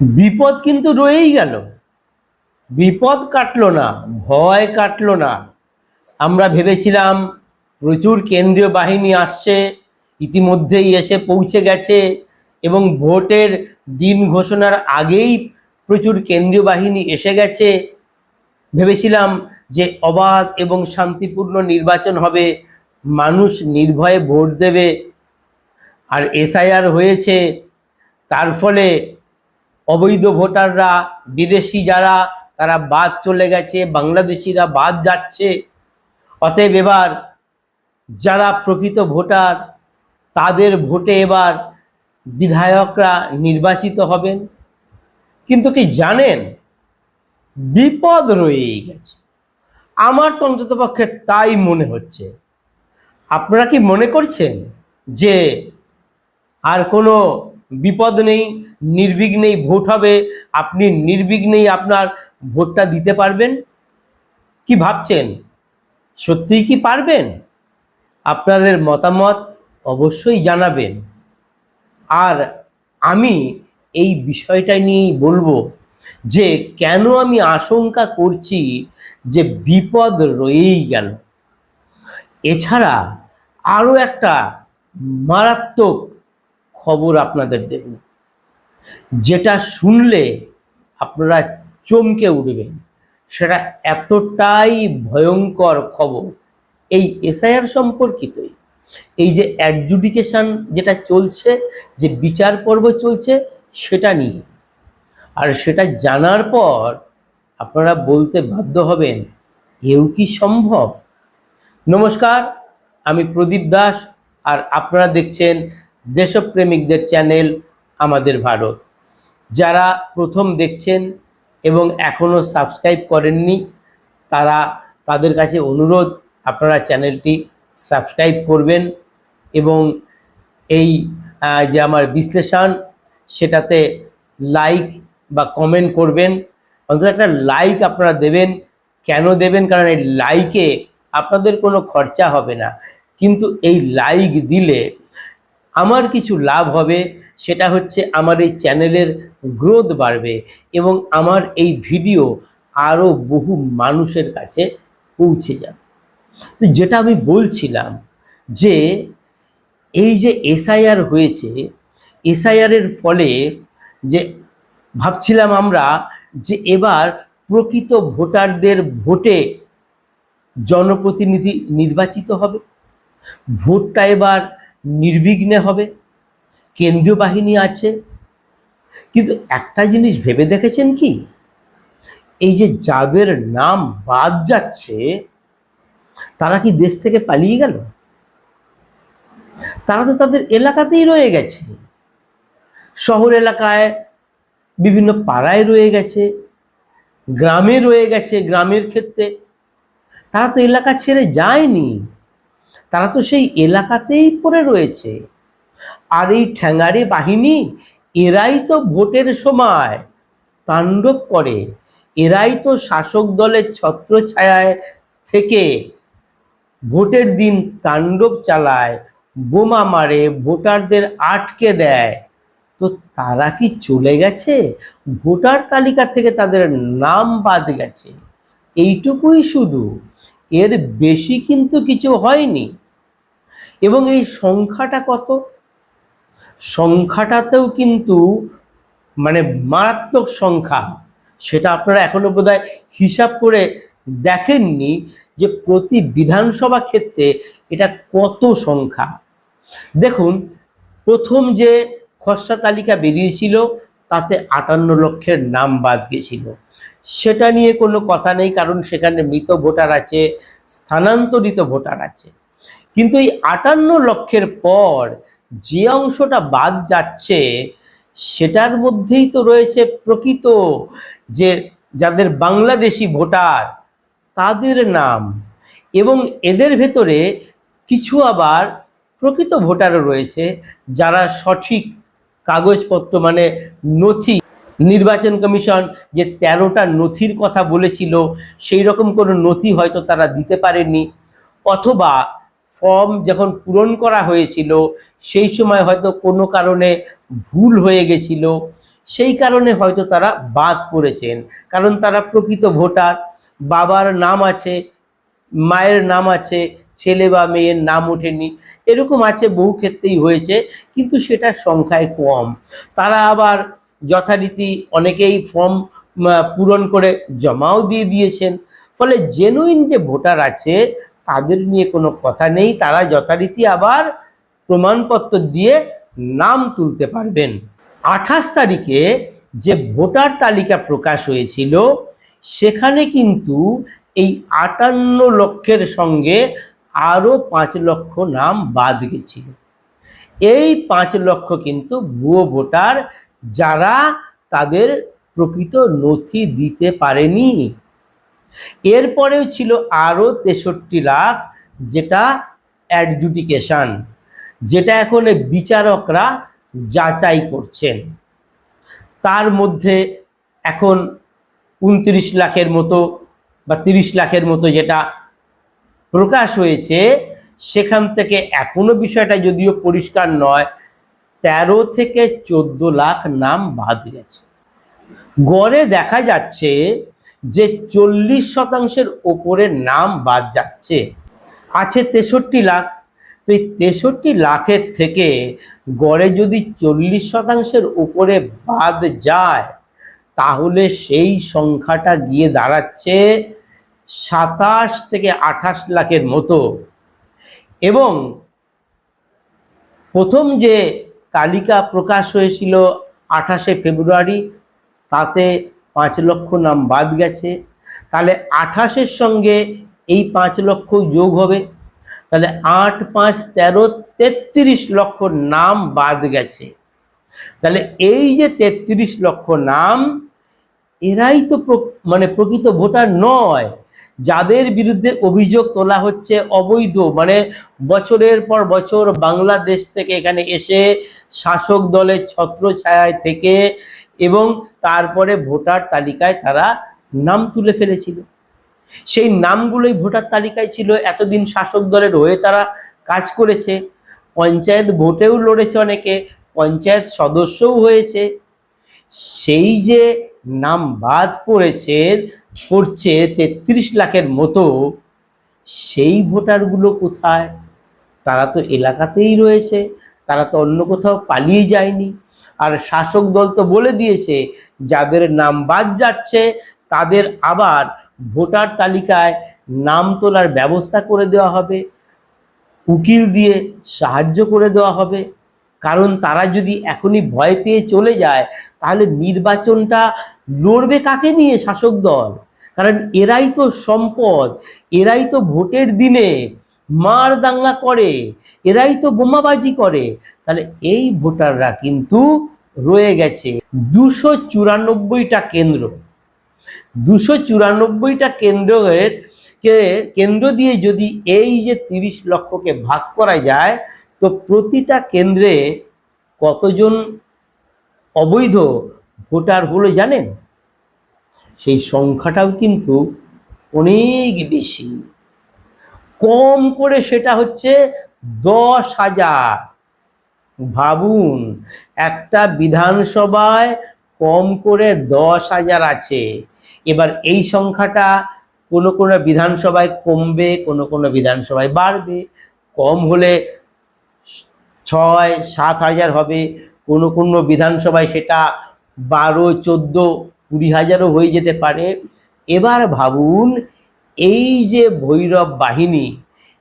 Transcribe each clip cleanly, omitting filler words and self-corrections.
বিপদ কিন্তু রয়েই গেল। বিপদ কাটলো না, ভয় কাটলো না। আমরা ভেবেছিলাম প্রচুর কেন্দ্রীয় বাহিনী আসছে, ইতিমধ্যেই এসে পৌঁছে গেছে এবং ভোটের দিন ঘোষণার আগেই প্রচুর কেন্দ্রীয় বাহিনী এসে গেছে। ভেবেছিলাম যে অবাধ এবং শান্তিপূর্ণ নির্বাচন হবে, মানুষ নির্ভয়ে ভোট দেবে। আর এসআইআর হয়েছে, তার ফলে অবৈধ ভোটাররা, বিদেশি যারা, তারা বাদ চলে গেছে, বাংলাদেশিরা বাদ যাচ্ছে। অতএব এবার যারা প্রকৃত ভোটার, তাদের ভোটে এবার বিধায়করা নির্বাচিত হবেন। কিন্তু কি জানেন, বিপদ রয়েই গেছে। আমার তো অন্ততপক্ষে তাই মনে হচ্ছে। আপনারা কি মনে করছেন যে আর কোনো বিপদ নেই, নির্বিঘ্নেই ভোট হবে, আপনি নির্বিঘ্নেই আপনার ভোটটা দিতে পারবেন? কি ভাবছেন, সত্যিই কি পারবেন? আপনাদের মতামত অবশ্যই জানাবেন। আর আমি এই বিষয়টা নিয়েই বলবো যে কেন আমি আশঙ্কা করছি যে বিপদ রয়েই গেল। এছাড়া আরও একটা মারাত্মক খবর আপনাদের দেব, যেটা শুনলে আপনারা চমকে উঠবেন। সেটা এতটাই ভয়ঙ্কর খবর, এই এসআইআর সম্পর্কিতই। এই যে অ্যাডজুডিকেশন যেটা চলছে, যে বিচার পর্ব চলছে, সেটা নিয়ে। আর সেটা জানার পর আপনারা বলতে বাধ্য হবেন, এও কি সম্ভব? নমস্কার, আমি প্রদীপ দাস, আর আপনারা দেখছেন দেশপ্রেমিকদের চ্যানেল আমাদের ভারত। যারা প্রথম দেখছেন এবং এখনও সাবস্ক্রাইব করেননি, তাদের কাছে অনুরোধ, আপনারা চ্যানেলটি সাবস্ক্রাইব করবেন এবং এই যে আমার বিশ্লেষণ, সেটাতে লাইক বা কমেন্ট করবেন। অন্তত একটা লাইক আপনারা দেবেন। কেন দেবেন? কারণ এই লাইকে আপনাদের কোনো খরচা হবে না, কিন্তু এই লাইক দিলে আমার কিছু লাভ হবে। সেটা হচ্ছে আমার এই চ্যানেলের গ্রোথ বাড়বে এবং আমার এই ভিডিও আরও বহু মানুষের কাছে পৌঁছে যাবে। তো যেটা আমি বলছিলাম, যে এই যে এসআইআর হয়েছে, এসআইআরের ফলে যে ভাবছিলাম আমরা যে এবার প্রকৃত ভোটারদের ভোটে জনপ্রতিনিধি নির্বাচিত হবে, ভোটটা এবার নির্বিঘ্নে হবে, কেন্দ্রীয় বাহিনী আছে। কিন্তু একটা জিনিস ভেবে দেখেছেন কি, এই যে যাদের নাম বাদ যাচ্ছে, তারা কি দেশ থেকে পালিয়ে গেল? তারা তো তাদের এলাকাতেই রয়ে গেছে, শহর এলাকায়, বিভিন্ন পাড়ায় রয়ে গেছে, গ্রামে রয়ে গেছে। গ্রামের ক্ষেত্রে তারা তো এলাকা ছেড়ে যায়নি, তারা তো সেই এলাকাতেই পড়ে রয়েছে। আর এই ঠ্যাঙাড়ে বাহিনী, এরাই তো ভোটের সময় তাণ্ডব করে, এরাই তো শাসক দলের ছত্রছায়ায় থেকে ভোটের দিন তাণ্ডব চালায়, বোমা মারে, ভোটারদের আটকে দেয়। তো তারা কি চলে গেছে? ভোটার তালিকা থেকে তাদের নাম বাদ গেছে, এইটুকুই শুধু, এর বেশি কিন্তু কিছু হয়নি। এবং এই সংখ্যাটা কত? সংখ্যাটাতেও কিন্তু মানে মারাত্মক সংখ্যা। সেটা আপনারা এখনো বোধহয় হিসাব করে দেখেননি যে প্রতি বিধানসভা ক্ষেত্রে এটা কত সংখ্যা। দেখুন, প্রথম যে খসড়া তালিকা বেরিয়েছিল, তাতে 58 লক্ষের নাম বাদ গেছিল। সেটা নিয়ে কোনো কথা নেই, কারণ সেখানে মৃত ভোটার আছে, স্থানান্তরিত ভোটার আছে। কিন্তু এই 58 লক্ষের পর যে অংশটা বাদ যাচ্ছে, সেটার মধ্যেই তো রয়েছে প্রকৃত যে যাদের বাংলাদেশি ভোটার, তাদের নাম। এবং এদের ভেতরে কিছু আবার প্রকৃত ভোটারও রয়েছে, যারা সঠিক কাগজপত্র মানে নথি, নির্বাচন কমিশন যে 13টা নথির কথা বলেছিল, সেই রকম কোনো নথি হয়তো তারা দিতে পারেনি, অথবা ফর্ম যখন পূরণ করা হয়েছিল সেই সময় হয়তো কোনো কারণে ভুল হয়ে গেছিল, সেই কারণে হয়তো তারা বাদ পড়েছেন, কারণ তারা প্রকৃত ভোটার, বাবার নাম আছে, মায়ের নাম আছে, ছেলে বা মেয়ের নাম ওঠেনি, এরকম আছে, বহু ক্ষেত্রেই হয়েছে, কিন্তু সেটা সংখ্যায় কম। তারা আবার যথারীতি অনেকেই ফর্ম পূরণ করে জমাও দিয়ে দিয়েছেন, ফলে জেনুইন যে ভোটার আছে তাদের নিয়ে কোনো কথা নেই, তারা যথারীতি আবার প্রমাণপত্র দিয়ে নাম তুলতে পারবেন। 28 তারিখে যে ভোটার তালিকা প্রকাশ হয়েছিল সেখানে কিন্তু এই 58 লক্ষের সঙ্গে আরো 5 লক্ষ নাম বাদ গেছিল। এই 5 লক্ষ কিন্তু ভুয়ো ভোটার, যারা তাদের প্রকৃত নথি দিতে পারেনি। এরপরেও ছিল আরো 63 লাখ, যেটা অ্যাডজুডিকেশন, যেটা এখন বিচারকরা যাচাই করছেন। তার মধ্যে এখন 29 লাখের মতো বা 30 লাখের মতো যেটা প্রকাশ হয়েছে, সেখান থেকে এখনো বিষয়টা যদিও পরিষ্কার নয়, 13 থেকে 14 লাখ নাম বাদ গেছে। গড়ে দেখা যাচ্ছে যে 40% ওপরে নাম বাদ যাচ্ছে। আছে 63 লাখ, তো এই 63 লাখের থেকে গড়ে যদি 40%-এর উপরে বাদ যায়, তাহলে সেই সংখ্যাটা গিয়ে দাঁড়াচ্ছে 27 থেকে 28 লাখের মতো। এবং প্রথম যে তালিকা প্রকাশ হয়েছিল 28শে ফেব্রুয়ারি, তাতে 5 লক্ষ নাম বাদ গেছে। তাহলে 28-এর সঙ্গে এই 5 লক্ষ যোগ হবে, তাহলে 8, 5, 13, 33 লক্ষ নাম বাদ গেছে। তাহলে এই যে 33 লক্ষ নাম, এরাই তো মানে প্রকৃত ভোটার নয়। যাদের বিরুদ্ধে অভিযোগ তোলা হচ্ছে অবৈধ, মানে বছরের পর বছর বাংলাদেশ থেকে এখানে এসে শাসক দলের ছত্রছায়ায় থেকে এবং তারপরে ভোটার তালিকায় তারা নাম তুলে ফেলেছিল, সেই নামগুলোই ভোটার তালিকায় ছিল। এতদিন শাসক দলের হয়ে তারা কাজ করেছে, পঞ্চায়েত ভোটেও লড়েছে, অনেকে পঞ্চায়েত সদস্যও হয়েছে। সেই যে নাম বাদ পড়ছে 33 লাখের মতো, সেই ভোটারগুলো কোথায়? তারা তো এলাকাতেই রয়েছে, তারা তো অন্য কোথাও পালিয়ে যায়নি। আর শাসক দল তো বলে দিয়েছে, যাদের নাম বাদ যাচ্ছে তাদের আবার ভোটার তালিকায় নাম তোলার ব্যবস্থা করে দেওয়া হবে, উকিল দিয়ে সাহায্য করে দেওয়া হবে। কারণ তারা যদি এখনই ভয় পেয়ে চলে যায়, তাহলে নির্বাচনটা লড়বে কাকে নিয়ে শাসক দল? কারণ এরাই তো সম্পদ, এরাই তো ভোটের দিনে মার দাঙ্গা করে, এরাই তো বোমাবাজি করে। তাহলে এই ভোটাররা কিন্তু রয়ে গেছে 294টা কেন্দ্র। 294টা কেন্দ্রের কেন্দ্র দিয়ে যদি এই যে 30 লক্ষকে ভাগ করা যায়, তো প্রতিটা কেন্দ্রে কতজন অবৈধ ভোটার হলো জানেন? সেই সংখ্যাটাও কিন্তু অনেক বেশি। কম করে সেটা হচ্ছে 10,000। ভাবুন, একটা বিধানসভায় কম করে 10,000 আছে। এবার এই সংখ্যাটা কোনো কোনো বিধানসভায় কমবে, কোনো কোনো বিধানসভায় বাড়বে। কম হলে 6-7 হাজার হবে, কোনো কোনো বিধানসভায় সেটা 12, 14, 20 হাজারও হয়ে যেতে পারে। এবার ভাবুন, এই যে ভৈরব বাহিনী,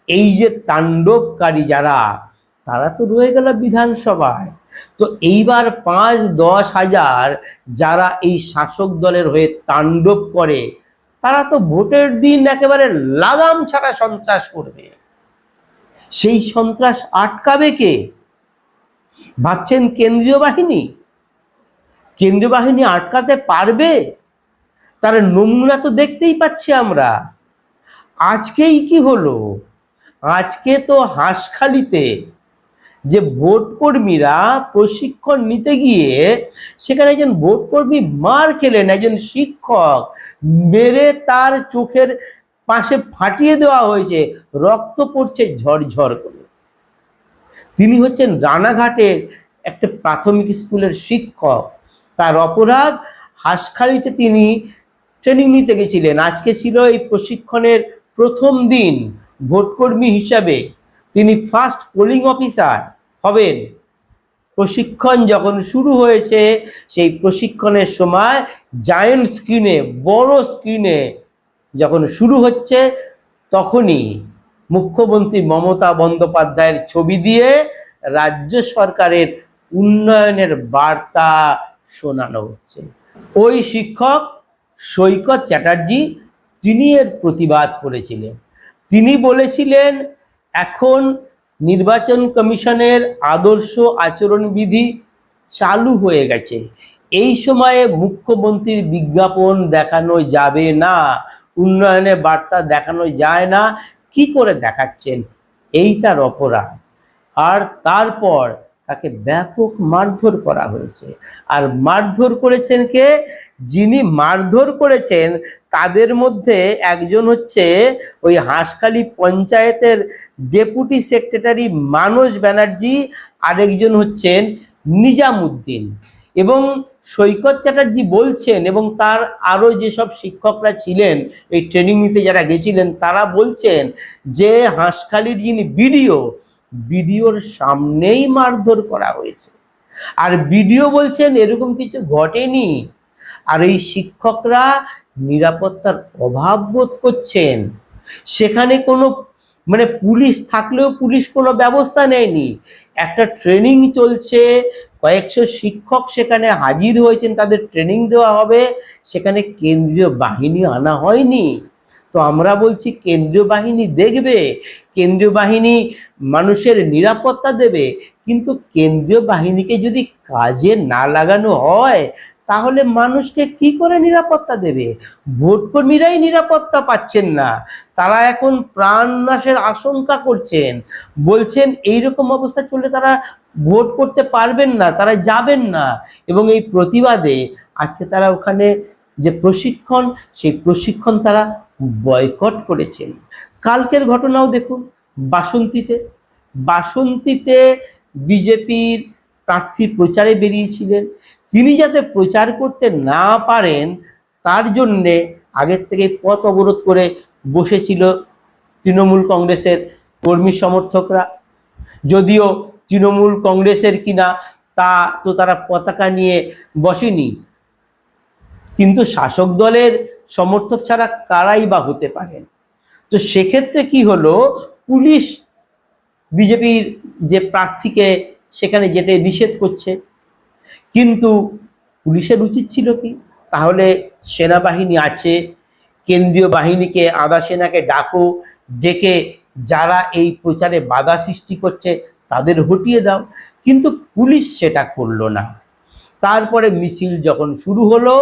এই যে তাণ্ডবকারী যারা, তারা তো রয়ে গেল বিধানসভায়। তো এইবার 5-10 হাজার যারা এই শাসক দলের হয়ে তাণ্ডব করে, তারা তো ভোটের দিন একেবারে লাগাম ছাড়া সন্ত্রাস করবে। সেই সন্ত্রাস আটকাবে কে? ভাবছেন কেন্দ্রীয় বাহিনী? কেন্দ্রীয় বাহিনী আটকাতে পারবে? তার নমুনা তো দেখতেই পাচ্ছি আমরা। আজকেই কি হলো? আজকে তো হাঁসখালিতে যে ভোট কর্মীরা প্রশিক্ষণ নিতে গিয়ে সেখানে একজন ভোট কর্মী মার খেলেন, একজন শিক্ষক মেরে তার চোখের পাশে ফাটিয়ে দেওয়া হয়েছে, রক্ত পড়ছে ঝরঝর করে। তিনি হচ্ছেন রানাঘাটের একটা প্রাথমিক স্কুলের শিক্ষক। তার অপরাধ, হাঁসখালিতে তিনি ট্রেনিং নিতে গেছিলেন। আজকে ছিল এই প্রশিক্ষণের প্রথম দিন। ভোটকর্মী হিসাবে তিনি ফার্স্ট পোলিং অফিসার হবেন। প্রশিক্ষণ যখন শুরু হয়েছে, সেই প্রশিক্ষণের সময় জায়ান্ট স্ক্রিনে, বড় স্ক্রিনে যখন শুরু হচ্ছে, তখনই মুখ্যমন্ত্রী মমতা বন্দ্যোপাধ্যায়ের ছবি দিয়ে রাজ্য সরকারের উন্নয়নের বার্তা শোনানো হচ্ছে। ওই শিক্ষক সৈকত চ্যাটার্জি, তিনি এর প্রতিবাদ করেছিলেন। তিনি বলেছিলেন, এখন নির্বাচন কমিশনের আদর্শ আচরণবিধি চালু হয়ে গেছে, এই সময়ে মুখ্যমন্ত্রীর বিজ্ঞাপন দেখানো যাবে না, উন্নয়নের বার্তা দেখানো যায় না, কি করে দেখাচ্ছেন, এই তার অপরাধ। আর তারপর তাকে ব্যাপক মারধর করা হয়েছে। আর মারধর করেছেন কে? যিনি মারধর করেছেন তাদের মধ্যে একজন হচ্ছে ওই হাঁসখালি পঞ্চায়েতের ডেপুটি সেক্রেটারি মানস ব্যানার্জি, আরেকজন হচ্ছেন নিজামুদ্দিন। এবং সৈকত চ্যাটার্জি বলছেন, এবং তার আরও যেসব শিক্ষকরা ছিলেন এই ট্রেনিং নিতে যারা গেছিলেন, তারা বলছেন যে হাঁসখালির যিনি বিডিওর সামনেই মারধর করা হয়েছে। আর বিডিও বলছেন এরকম কিছু ঘটেনি। আর এই শিক্ষকরা নিরাপত্তার অভাব বোধ করছেন। সেখানে কোনো পুলিশ থাকলেও পুলিশ কোনো ব্যবস্থা নেয়নি। একটা ট্রেনিং চলছে, কয়েকশো শিক্ষক সেখানে হাজির হয়েছেন, তাদের ট্রেনিং দেওয়া হবে, সেখানে কেন্দ্রীয় বাহিনী আনা হয়নি। তো আমরা বলছি কেন্দ্রীয় বাহিনী দেখবে, কেন্দ্রীয় বাহিনী মানুষের নিরাপত্তা দেবে, কিন্তু কেন্দ্রীয় বাহিনীকে যদি কাজে না লাগানো হয় তাহলে মানুষকে কি করে নিরাপত্তা দেবে? ভোটকর্মীরাই নিরাপত্তা পাচ্ছেন না, তারা এখন প্রাণনাশের আশঙ্কা করছেন, বলছেন এইরকম অবস্থা চললে তারা ভোট করতে পারবেন না, তারা যাবেন না। এবং এই প্রতিবাদে আজকে তারা ওখানে যে প্রশিক্ষণ, সেই প্রশিক্ষণ তারা বয়কট করেছেন। কালকের ঘটনাও দেখুন, বাসন্তীতে বিজেপির প্রার্থী প্রচারে বেরিয়েছিলেন। তিনি যাতে প্রচার করতে না পারেন তার জন্যে আগের থেকে পথ অবরোধ করে বসেছিল তৃণমূল কংগ্রেসের কর্মী সমর্থকরা। যদিও তৃণমূল কংগ্রেসের কিনা তা তো তারা পতাকা নিয়ে বসেনি, কিন্তু শাসক দলের সমর্থক ছাড়া কারাই বা হতে পারেন। তো সেক্ষেত্রে কি হলো, পুলিশ বিজেপির যে প্রার্থীকে সেখানে যেতে নিষেধ করছে। কিন্তু পুলিশের উচিত ছিল কি, তাহলে সেনাবাহিনী আছে, কেন্দ্রীয় বাহিনীকে, আধা সেনাকে ডাকো, ডেকে যারা এই প্রচারে বাধা সৃষ্টি করছে তাদের হটিয়ে দাও। কিন্তু পুলিশ সেটা করলো না। তারপরে মিছিল যখন শুরু হলো,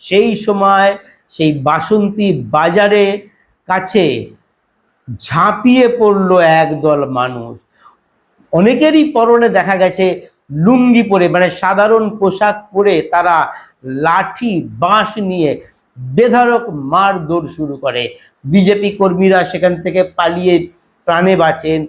সেই সময় সেই বাসন্তী বাজারে কাছে ঝাঁপিয়ে পড়লো একদল মানুষ। অনেকেরই পরনে দেখা গেছে লুঙ্গি পরে, সাধারণ পোশাক পরে তারা লাঠি বাঁশ নিয়ে বেধড়ক মারধর শুরু করে। বিজেপি কর্মীরা সেখান থেকে পালিয়ে প্রাণে বাঁচেন,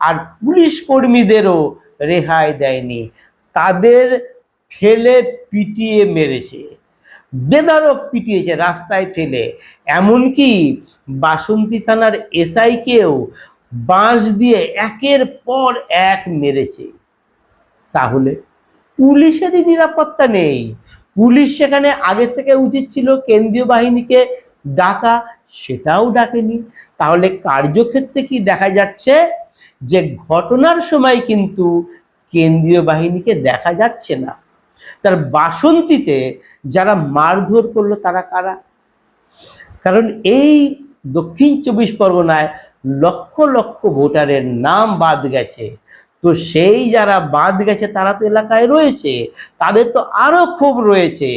আর পুলিশ কর্মীদেরও রেহাই দেয়নি, তাদের ফেলে পিটিয়ে মেরেছে, বেধড়ক পিটিয়েছে রাস্তায় ফেলে। এমনকি বাসন্তী থানার এসআইকেও বাঁশ দিয়ে একের পর এক মেরেছে। তাহলে পুলিশেরই নিরাপত্তা নেই। পুলিশ সেখানে আগে থেকে উচিত ছিল কেন্দ্রীয় বাহিনীকে ডাকা, সেটাও ডাকেনি। তাহলে কার্যক্ষেত্রে কি দেখা যাচ্ছে, যে ঘটনার সময় কিন্তু কেন্দ্রীয় বাহিনীকে দেখা যাচ্ছে না। তার বাসন্তীতে যারা মারধর করলো তারা কারা? কারণ এই দক্ষিণ 24 পরগনায় লক্ষ লক্ষ ভোটারের নাম বাদ গেছে। তো সেই যারা বাদ গেছে তারা তো এলাকায় রয়েছে, তাদের তো আরো ক্ষোভ রয়েছে।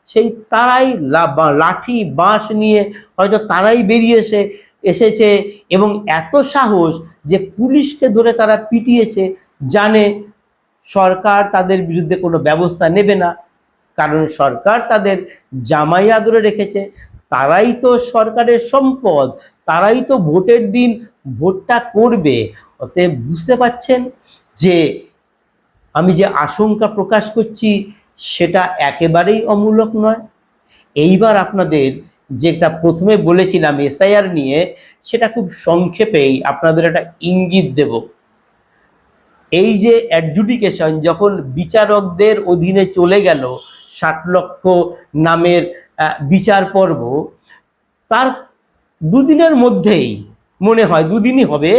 সেই তারাই লাঠি বাঁশ নিয়ে হয়তো তারাই বেরিয়ে এসেছে, এবং এত সাহস যে পুলিশকে ধরে তারা পিটিয়েছে। জানে সরকার তাদের বিরুদ্ধে কোনো ব্যবস্থা নেবে না, কারণ সরকার তাদের জামাই আদরে রেখেছে, তারাই তো সরকারের সম্পদ, তারাই তো ভোটের দিন ভোটটা করবে। অতএব বুঝতে পারছেন যে আমি যে আশঙ্কা প্রকাশ করছি সেটা একেবারেই অমূলক নয়। এইবার আপনাদের যেটা প্রথমে বলেছিলাম এসআইআর নিয়ে, সেটা খুব সংক্ষেপেই আপনাদের একটা ইঙ্গিত দেব। এই যে অ্যাডজুডিকেশন যখন বিচারকদের অধীনে চলে গেল, 60 লক্ষ নামের বিচার পর্ব, তার দুদিনের মধ্যেই, মনে হয় দুদিনই হবে,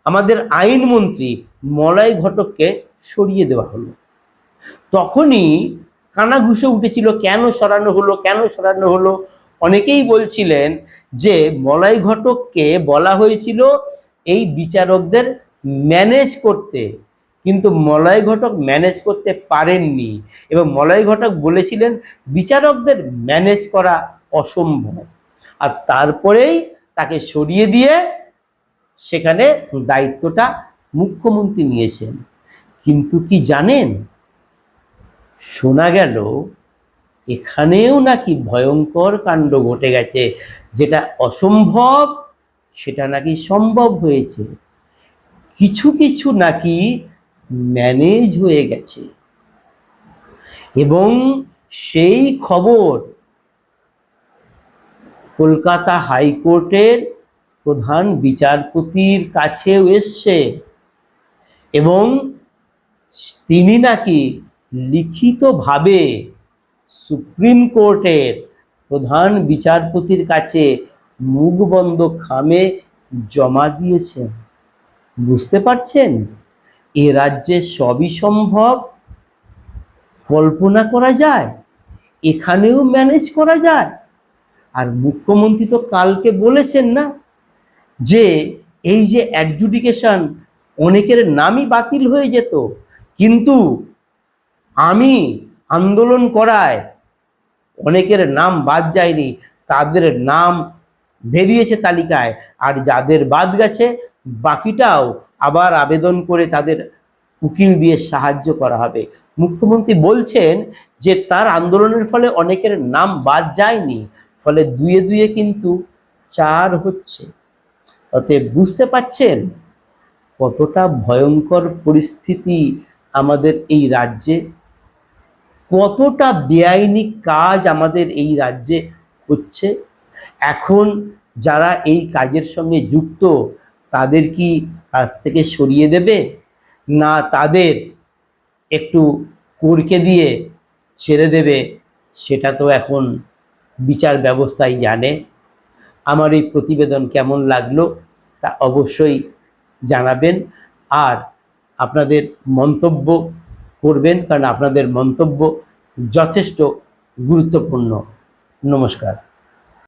আমাদের আইনমন্ত্রী মলয় ঘটককে সরিয়ে দেওয়া হলো। তখনই কানাঘুষে উঠেছিল, কেন সরানো হলো, কেন সরানো হলো। অনেকেই বলছিলেন যে মলয় ঘটককে বলা হয়েছিল এই বিচারকদের ম্যানেজ করতে, কিন্তু মলয় ঘটক ম্যানেজ করতে পারেননি, এবং মলয় ঘটক বলেছিলেন বিচারকদের ম্যানেজ করা অসম্ভব। আর তারপরেই তাকে সরিয়ে দিয়ে সেখানে দায়িত্বটা মুখ্যমন্ত্রী নিয়েছেন। কিন্তু কি জানেন, শোনা গেল এখানেও নাকি ভয়ঙ্কর কাণ্ড ঘটে গেছে। যেটা অসম্ভব সেটা নাকি সম্ভব হয়েছে, কিছু কিছু নাকি ম্যানেজ হয়ে গেছে। এবং সেই খবর কলকাতা হাইকোর্টের প্রধান বিচারপতির কাছেও এসছে, এবং তিনি নাকি লিখিতভাবে সুপ্রিম কোর্টের প্রধান বিচারপতির কাছে মুখবন্ধ খামে জমা দিয়েছেন। বুঝতে পারছেন, এ রাজ্যে সবই সম্ভব। কল্পনা করা যায়, এখানেও ম্যানেজ করা যায়। আর মুখ্যমন্ত্রী তো কালকে বলেছেন না যে এই যে অ্যাডজুডিকেশন, অনেকের নামই বাতিল হয়ে যেত, কিন্তু আমি আন্দোলন করায় অনেকের নাম বাদ যায়নি, তাদের নাম বেরিয়েছে তালিকায়। আর যাদের বাদ গেছে বাকিটাও আবার আবেদন করে তাদের উকিল দিয়ে সাহায্য করা হবে। মুখ্যমন্ত্রী বলছেন যে তার আন্দোলনের ফলে অনেকের নাম বাদ যায়নি, ফলে দুয়ে দুয়ে কিন্তু 4 হচ্ছে। অতএব বুঝতে পাচ্ছেন কতটা ভয়ঙ্কর পরিস্থিতি আমাদের এই রাজ্যে, কতটা বেআইনি কাজ আমাদের এই রাজ্যে হচ্ছে। এখন যারা এই কাজের সঙ্গে যুক্ত তাদের কি কাজ থেকে সরিয়ে দেবে, না তাদের একটু কুড়কে দিয়ে ছেড়ে দেবে, সেটা তো এখন বিচার ব্যবস্থাই জানে। আমার এই প্রতিবেদন কেমন লাগলো তা অবশ্যই জানাবেন, আর আপনাদের মন্তব্য করবেন, কারণ আপনাদের মন্তব্য যথেষ্ট গুরুত্বপূর্ণ। নমস্কার।